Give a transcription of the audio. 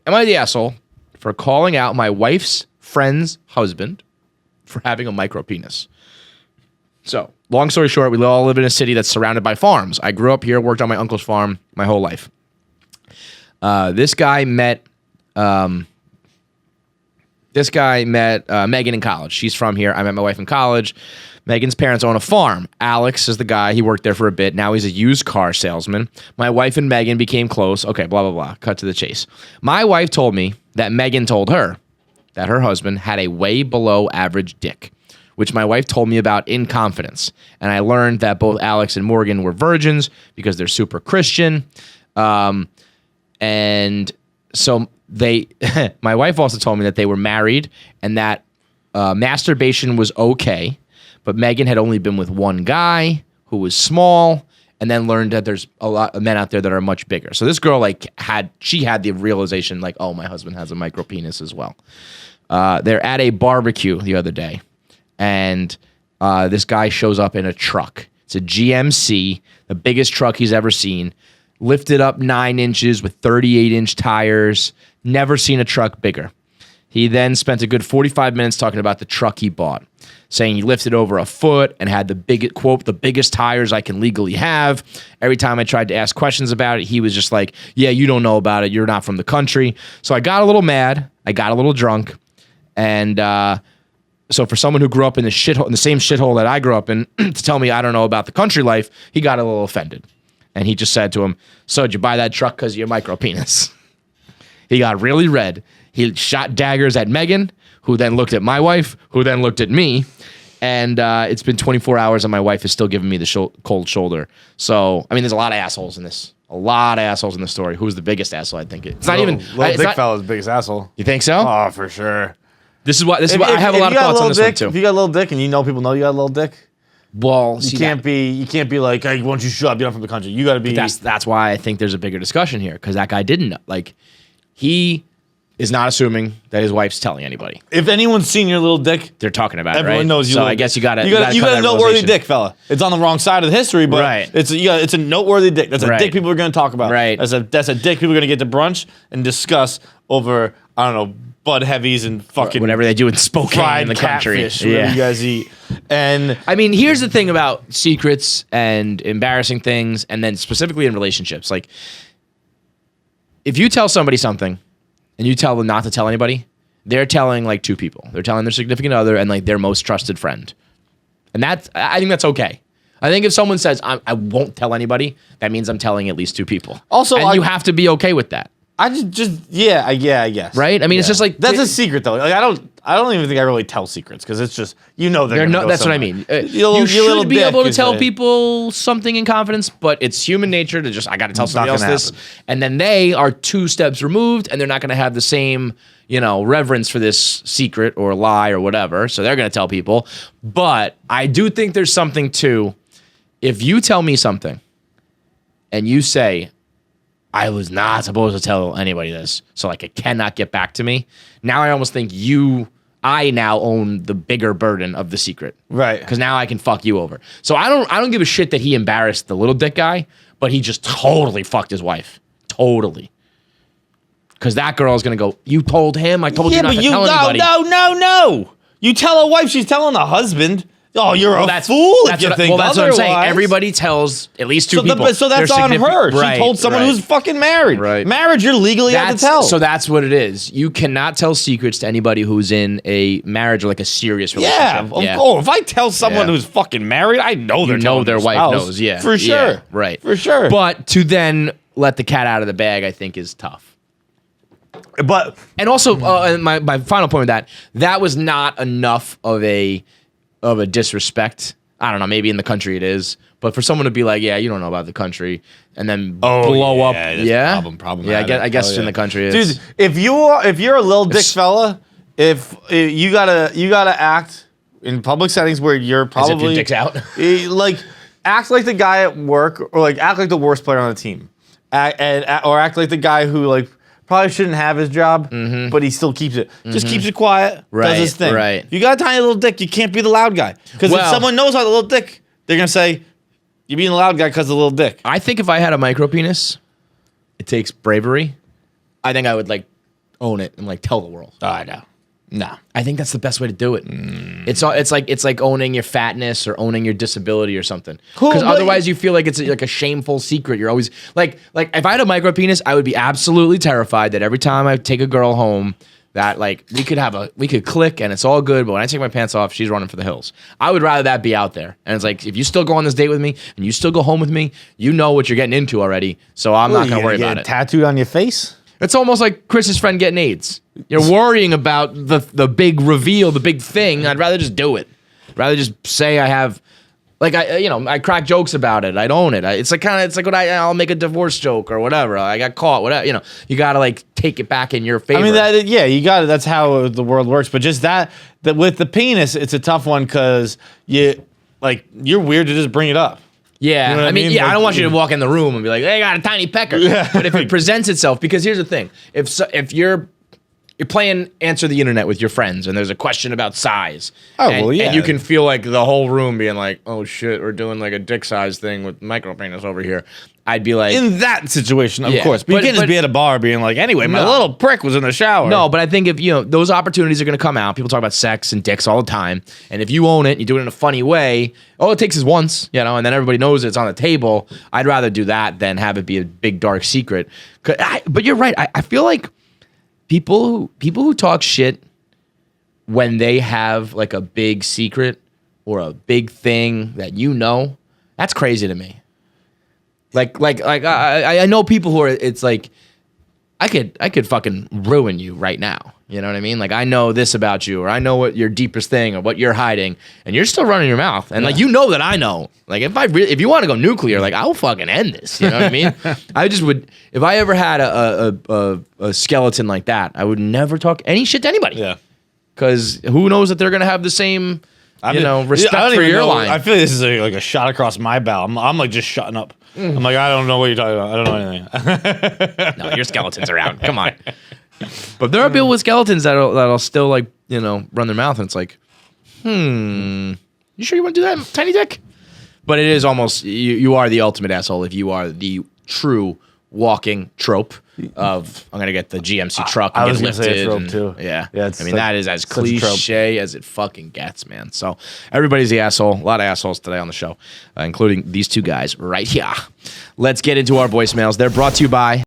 am I the asshole for calling out my wife's friend's husband for having a micropenis? So, long story short, we all live in a city that's surrounded by farms. I grew up here, worked on my uncle's farm my whole life. This guy met Megan in college. She's from here. I met my wife in college. Megan's parents own a farm. Alex is the guy. He worked there for a bit. Now he's a used car salesman. My wife and Megan became close. Okay, blah, blah, blah. Cut to the chase. My wife told me that Megan told her that her husband had a way below average dick, which my wife told me about in confidence. And I learned that both Alex and Morgan were virgins because they're super Christian. And so my wife also told me that they were married and that masturbation was okay, but Megan had only been with one guy who was small, and then learned that there's a lot of men out there that are much bigger. So this girl had the realization oh, my husband has a micropenis as well. They're at a barbecue the other day, and this guy shows up in a truck. It's a GMC, the biggest truck he's ever seen, lifted up 9 inches with 38-inch tires. Never seen a truck bigger. He then spent a good 45 minutes talking about the truck he bought, saying he lifted over a foot and had the biggest tires I can legally have. Every time I tried to ask questions about it, he was just like, yeah, you don't know about it. You're not from the country. So I got a little mad. I got a little drunk. And so for someone who grew up in the same shithole that I grew up in, to tell me I don't know about the country life, he got a little offended. And he just said to him, so did you buy that truck because of your micropenis? He got really red. He shot daggers at Megan, who then looked at my wife, who then looked at me. And it's been 24 hours and my wife is still giving me the cold shoulder. So, I mean, there's a lot of assholes in this. A lot of assholes in the story. Who's the biggest asshole? I think it's not even... Little dick fella's the biggest asshole. You think so? Oh, for sure. This is why I have a lot of thoughts on this one, too. If you got a little dick and you know people know you got a little dick... Well, you can't be like, hey, why don't you shut up? You're not from the country. You got to be... That's why I think there's a bigger discussion here, because that guy didn't know. He is not assuming that his wife's telling anybody. If anyone's seen your little dick, they're talking about it, right? Everyone knows you. So I guess you got a noteworthy dick, fella. It's on the wrong side of the history, but it's a noteworthy dick. That's a dick people are going to talk about. Right. That's a dick people are going to get to brunch and discuss over, I don't know, Bud Heavies and fucking whatever they do in Spokane in the country. Whatever you guys eat. And I mean, here's the thing about secrets and embarrassing things, and then specifically in relationships. If you tell somebody something and you tell them not to tell anybody, they're telling 2 people. They're telling their significant other and their most trusted friend. And I think that's okay. I think if someone says, I won't tell anybody, that means I'm telling at least 2 people. Also, and you have to be okay with that. I I guess. Right? I mean, it's just that's a secret though. I don't even think I really tell secrets because it's just they're no. That's somewhere. what I mean. You should be able to tell people something in confidence, but it's human nature to just I got to tell somebody else this, and then they are 2 steps removed, and they're not going to have the same reverence for this secret or lie or whatever. So they're going to tell people. But I do think there's something to if you tell me something, and you say, I was not supposed to tell anybody this, so it cannot get back to me. Now I almost think I now own the bigger burden of the secret, right? Because now I can fuck you over. So I don't give a shit that he embarrassed the little dick guy, but he just totally fucked his wife, totally. Because that girl is gonna go, you told him, I told you not to tell anybody. No. You tell a wife, she's telling the husband. Oh, you're a fool if you think that's what I'm saying. Everybody tells at least 2 people. So that's on her. She told someone who's fucking married. Right. Marriage, you're legally have to tell. So that's what it is. You cannot tell secrets to anybody who's in a marriage or a serious relationship. Yeah. Oh, if I tell someone who's fucking married, I know their wife knows. Yeah. For sure. Yeah, right. For sure. But to then let the cat out of the bag, I think, is tough. And also, my final point with that was not enough of a disrespect. I don't know, maybe in the country it is, but for someone to be like, yeah, you don't know about the country, and then blow up, problem. Yeah, I guess in the country it is. Dude, if you're a little dick fella, if you gotta act in public settings where you're probably as if your dick's out, act like the guy at work, or act like the worst player on the team, or act like the guy who probably shouldn't have his job, but he still keeps it. Just keeps it quiet, does his thing. Right. If you got a tiny little dick, you can't be the loud guy. Because if someone knows about the little dick, they're going to say, you're being the loud guy because of the little dick. I think if I had a micropenis, it takes bravery. I think I would own it and like tell the world. Oh, I know. No. I think that's the best way to do it. It's like owning your fatness or owning your disability or something. Cool, Because but- otherwise you feel like it's like a shameful secret. You're always like if I had a micropenis, I would be absolutely terrified that every time I take a girl home, that like we could click and it's all good, but when I take my pants off, she's running for the hills. I would rather that be out there. And it's like, if you still go on this date with me and you still go home with me, you know what you're getting into already. So I'm not going to worry about it. Tattooed on your face? It's almost like Chris's friend getting AIDS. You're worrying about the big reveal, the big thing. I'd rather just do it. Rather just say I have, like I crack jokes about it. I'd own it. It's like what I'll make a divorce joke or whatever. I got caught. Whatever. You gotta like take it back in your favor. I mean, you got it. That's how the world works. But just that with the penis, it's a tough one because you're weird to just bring it up. Yeah, You know what I mean, Like, I don't want you to walk in the room and be like, "Hey, I got a tiny pecker." Yeah. But if it presents itself, because here's the thing: if you're playing Answer the Internet with your friends and there's a question about size, and you can feel like the whole room being like, "Oh shit, we're doing like a dick size thing with micropenis over here," I'd be like, in that situation, of Yeah, course. But you can't just be at a bar being like, "Anyway, my little prick was in the shower." No, but I think if those opportunities are going to come out. People talk about sex and dicks all the time, and if you own it, and you do it in a funny way. All it takes is once, and then everybody knows it's on the table. I'd rather do that than have it be a big dark secret. But you're right. I feel like people who talk shit when they have like a big secret or a big thing that that's crazy to me. Like I know people who are. It's like I could fucking ruin you right now. You know what I mean? Like I know this about you, or I know what your deepest thing, or what you're hiding, and you're still running your mouth. And like that I know. Like if you want to go nuclear, like I'll fucking end this. You know what I mean? I just would. If I ever had a skeleton like that, I would never talk any shit to anybody. Yeah. Because who knows that they're gonna have the same. Respect for your line. I feel like this is like a shot across my bow. I'm like just shutting up. I'm like, I don't know what you're talking about. I don't know anything. No, your skeletons are out. Come on. But there are people with skeletons that'll still like run their mouth, and it's like, you sure you want to do that, tiny dick? But it is almost you are the ultimate asshole if you are the true walking trope of I'm gonna get the GMC truck and I get was gonna lifted. say a trope too. Yeah, it's I mean that is as such a trope. cliche as it fucking gets, man. So everybody's the asshole. A lot of assholes today on the show, including these two guys right here. Let's get into our voicemails. They're brought to you by